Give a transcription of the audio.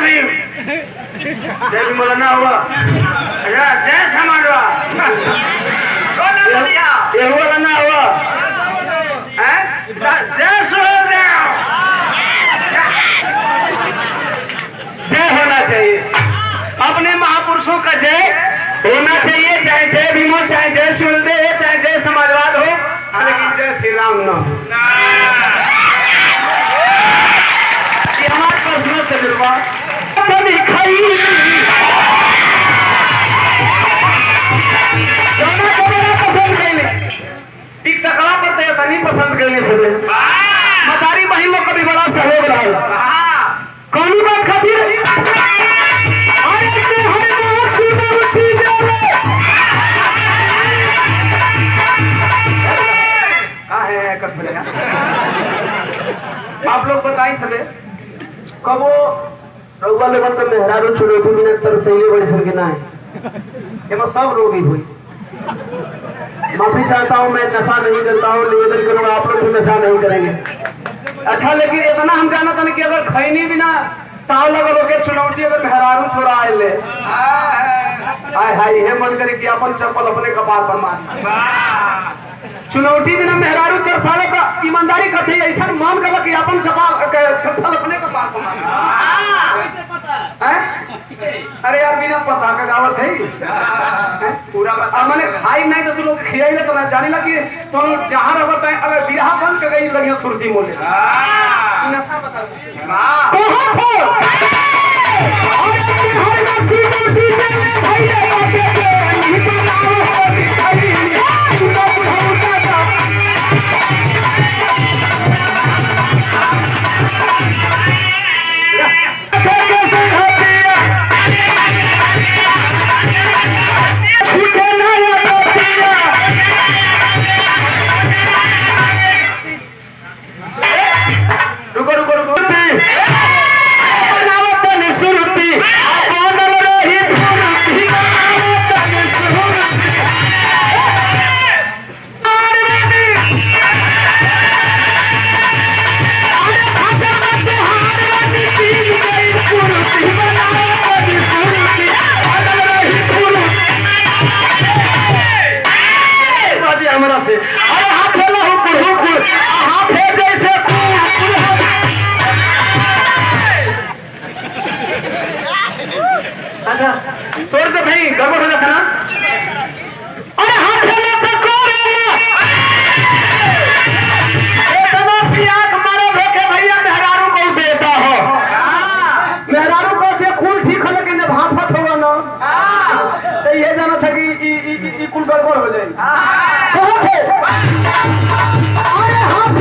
भीम। जय भीम बोला ना हुआ। अच्छा जय समाजवा। ये बोला ना हुआ। जय सूर्यदेव। जय होना चाहिए। अपने महापुरुषों का जय होना चाहिए, चाहे जय भीम हो, चाहे जय सूर्यदेव हो, चाहे जय समाजवाद हो, लेकिन जय श्री राम न हो। ये हमारा पर्सनल तजुर्बा। टिकटकवा पर तो नहीं पसंद करने से मतारी बहन लोग का भी बड़ा सहयोग रहा। कौन बात खातिर आप लोग बताइए सबे कबो रउआ लोगन तो मेहरारू चुनौती मिनट तर सही बड़ी संख्या है। ये सब रोगी हुई। माफी चाहता हूँ, मैं नशा नहीं करता हूँ, निवेदन करूँगा आप लोग भी नशा नहीं करेंगे। अच्छा लेकिन इतना हम जाना था कि अगर खैनी बिना ताव लगा के चुनौती अगर मेहरारू छोड़ा आए हाय हाय हे मन करे कि अपन चप्पल अपने कपार पर मार। चुनौती बिना मेहरारू तर साले का ईमानदारी कथे ऐसा मान कर कि अपन चप्पल अपने कपार पर मार। अरे यार बिना पता का गावत है पूरा मैंने खाई नहीं तो तू लोग खियाई तो ना जानी ला कि तो जहां रहत है अगर बिरहा बन के गई लगिया सुरती मोले नशा बता कहां थे और हर नसी को दीने भाई नहीं बनाओ तू तो बुढ़ा अच्छा तोड़ दे भाई गड़बड़ हो जाता ना। अरे हाथ फैला मारो भेके भैया मेहरारू को देता हो। मेहरारू को से खून ठीक हो लेकिन जब हाथ होगा ना तो ये जाना था कि कुल गड़बड़ हो जाएगी। अरे हाथ